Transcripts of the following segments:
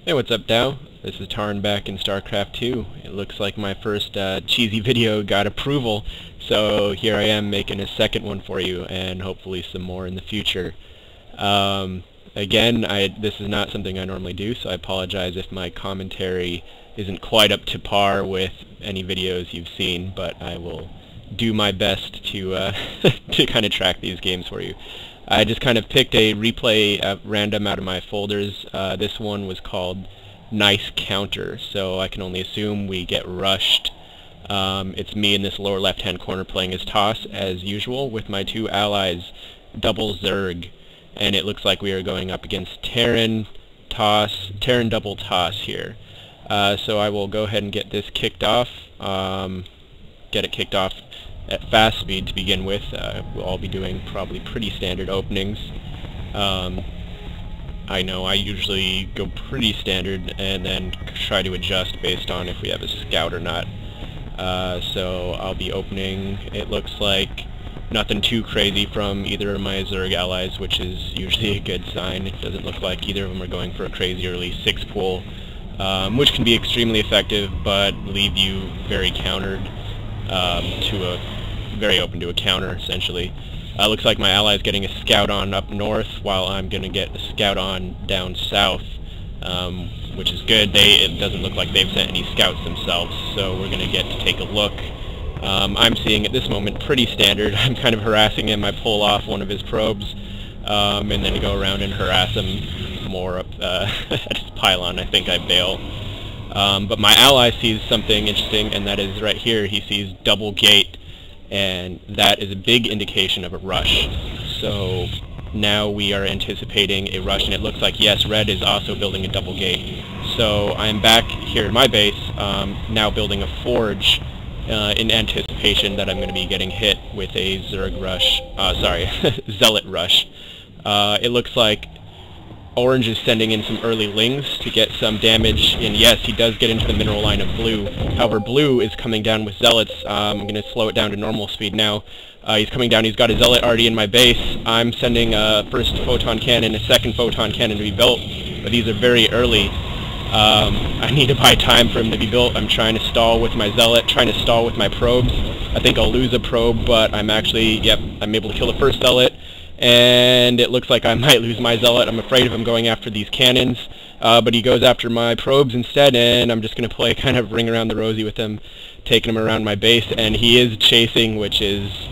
Hey, what's up, Dow? This is Tarn back in StarCraft 2. It looks like my first cheesy video got approval, so here I am making a second one for you, and hopefully some more in the future. Again, this is not something I normally do, so I apologize if my commentary isn't quite up to par with any videos you've seen, but I will do my best to to kind of track these games for you. I just kind of picked a replay at random out of my folders. This one was called Nice Counter, so I can only assume we get rushed. It's me in this lower left-hand corner playing as Toss, as usual, with my two allies, double Zerg, and it looks like we are going up against Terran double Toss here. So I will go ahead and get this kicked off. Get it kicked off at fast speed to begin with. We'll all be doing probably pretty standard openings. I know I usually go pretty standard and then try to adjust based on if we have a scout or not. So I'll be opening, it looks like, nothing too crazy from either of my Zerg allies, which is usually a good sign. It doesn't look like either of them are going for a crazy early 6 pool, which can be extremely effective but leave you very countered, very open to a counter, essentially. Looks like my ally is getting a scout on up north, while I'm going to get a scout on down south, which is good. It doesn't look like they've sent any scouts themselves, so we're going to get to take a look. I'm seeing at this moment pretty standard. I'm kind of harassing him. I pull off one of his probes, and then go around and harass him more up at his pylon. I think I bail. But my ally sees something interesting, and that is right here. He sees double gate, and that is a big indication of a rush. So now we are anticipating a rush, and it looks like, yes, red is also building a double gate. So I'm back here in my base, now building a forge in anticipation that I'm going to be getting hit with a Zerg rush, Zealot rush. It looks like Orange is sending in some early lings to get some damage, and yes, he does get into the mineral line of blue. However, blue is coming down with zealots. I'm going to slow it down to normal speed now. He's coming down, he's got a zealot already in my base. I'm sending a first photon cannon, a second photon cannon to be built, but these are very early. I need to buy time for him to be built. I'm trying to stall with my zealot, trying to stall with my probes. I think I'll lose a probe, but I'm actually, I'm able to kill the first zealot. And it looks like I might lose my zealot. I'm afraid of him going after these cannons, but he goes after my probes instead, and I'm just going to play kind of ring around the rosy with him, taking him around my base, and he is chasing, which is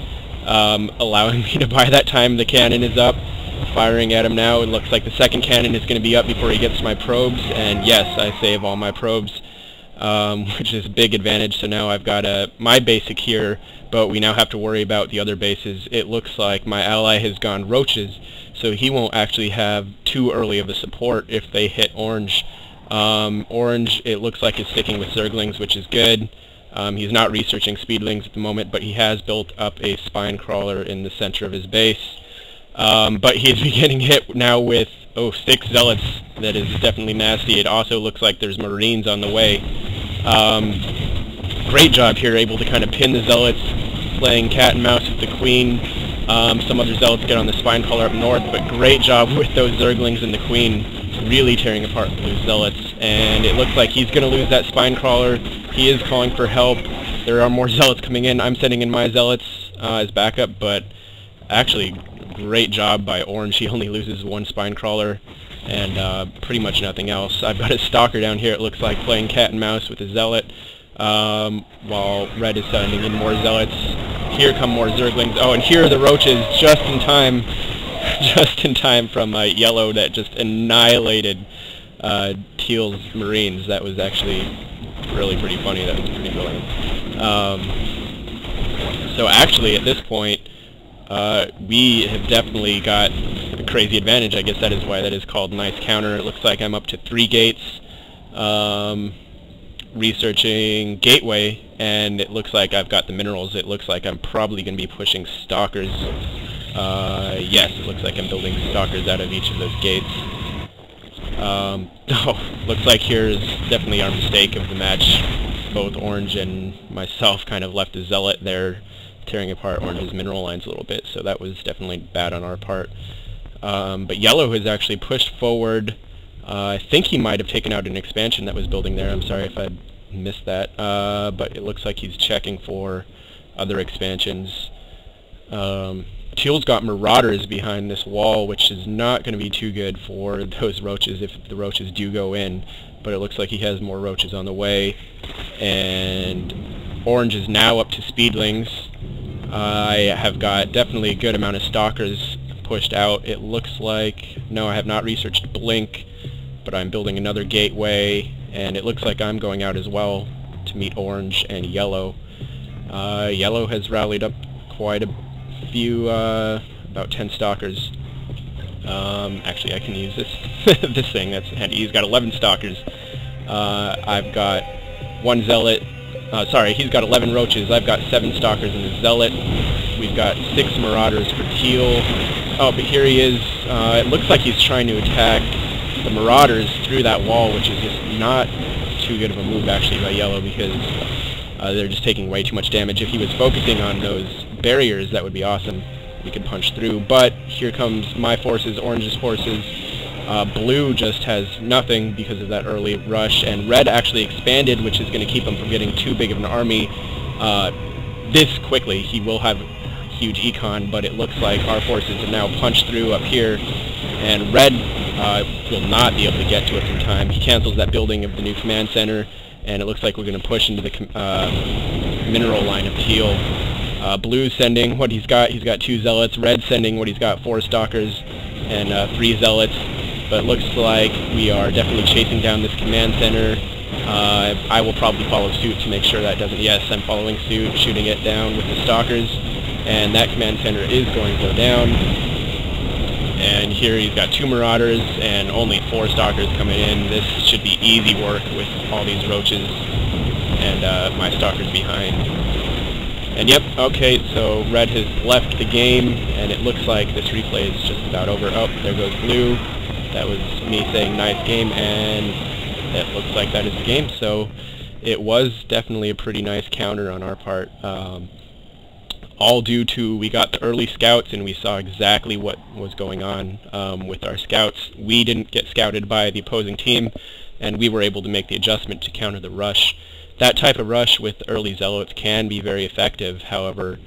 allowing me to buy that time. The cannon is up, firing at him now. It looks like the second cannon is going to be up before he gets to my probes, and yes, I save all my probes, which is a big advantage. So now I've got my basic here, but we now have to worry about the other bases. It looks like my ally has gone roaches, so he won't actually have too early of a support if they hit orange. Orange, it looks like, is sticking with Zerglings, which is good. He's not researching speedlings at the moment, but he has built up a spine crawler in the center of his base. But he's getting hit now with 6 zealots. That is definitely nasty. It also looks like there's marines on the way. Great job here, able to kind of pin the zealots, playing cat and mouse with the queen. Some other zealots get on the spine crawler up north, but great job with those Zerglings and the queen, really tearing apart the blue zealots. And it looks like he's going to lose that spine crawler. He is calling for help. There are more zealots coming in. I'm sending in my zealots as backup, but actually, great job by Orange. He only loses 1 spine crawler and pretty much nothing else. I've got a stalker down here, it looks like, playing cat and mouse with a zealot, while red is sending in more zealots. Here come more Zerglings. Oh, and here are the roaches, just in time from yellow that just annihilated Teal's marines. That was actually really pretty funny. That was pretty brilliant. So actually, at this point, we have definitely got a crazy advantage. I guess that is why that is called Nice Counter. It looks like I'm up to 3 gates, researching gateway, and it looks like I've got the minerals. It looks like I'm probably going to be pushing stalkers. Yes, it looks like I'm building stalkers out of each of those gates. Looks like here's definitely our mistake of the match. Both Orange and myself kind of left a zealot there, tearing apart Orange's mineral lines a little bit, so that was definitely bad on our part. But yellow has actually pushed forward I think he might have taken out an expansion that was building there. I'm sorry if I missed that. But it looks like he's checking for other expansions. Teal's got marauders behind this wall, which is not going to be too good for those roaches if the roaches do go in. But it looks like he has more roaches on the way. And orange is now up to speedlings. I have got definitely a good amount of stalkers pushed out. It looks like, no, I have not researched blink, but I'm building another gateway, and it looks like I'm going out as well to meet orange and yellow. Yellow has rallied up quite a few, about 10 stalkers. Actually, I can use this this thing. That's handy. He's got 11 stalkers. I've got 1 zealot. Sorry, he's got 11 roaches. I've got 7 stalkers and a zealot. We've got 6 marauders for Teal. Oh, but here he is. It looks like he's trying to attack the marauders through that wall, which is just not too good of a move actually by yellow, because they're just taking way too much damage. If he was focusing on those barriers, that would be awesome. We could punch through. But here comes my forces, orange's forces. Blue just has nothing because of that early rush, and red actually expanded, which is going to keep him from getting too big of an army this quickly. He will have huge econ, but it looks like our forces have now punched through up here, and red will not be able to get to it in time. He cancels that building of the new command center, and it looks like we're going to push into the mineral line of Teal. Blue sending what he's got 2 zealots, red sending what he's got 4 stalkers and 3 zealots, but it looks like we are definitely chasing down this command center. I will probably follow suit to make sure that doesn't, yes, I'm following suit, shooting it down with the stalkers, and that command center is going to go down. And here he's got 2 marauders and only 4 stalkers coming in. This should be easy work with all these roaches and my stalkers behind. And yep, okay, so red has left the game, and it looks like this replay is just about over. Oh, there goes blue. That was me saying nice game, and it looks like that is the game. So it was definitely a pretty nice counter on our part. All due to we got the early scouts and we saw exactly what was going on with our scouts. We didn't get scouted by the opposing team, and we were able to make the adjustment to counter the rush. That type of rush with early zealots can be very effective. However,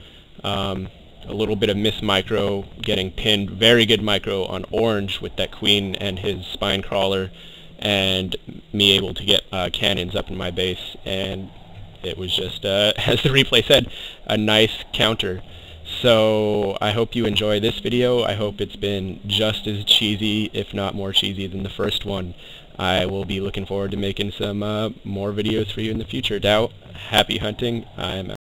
a little bit of miss micro, getting pinned, very good micro on orange with that queen and his spine crawler, and me able to get cannons up in my base, and it was just, as the replay said, a nice counter. So I hope you enjoy this video. I hope it's been just as cheesy, if not more cheesy, than the first one. I will be looking forward to making some more videos for you in the future. Dow, happy hunting. I'm out.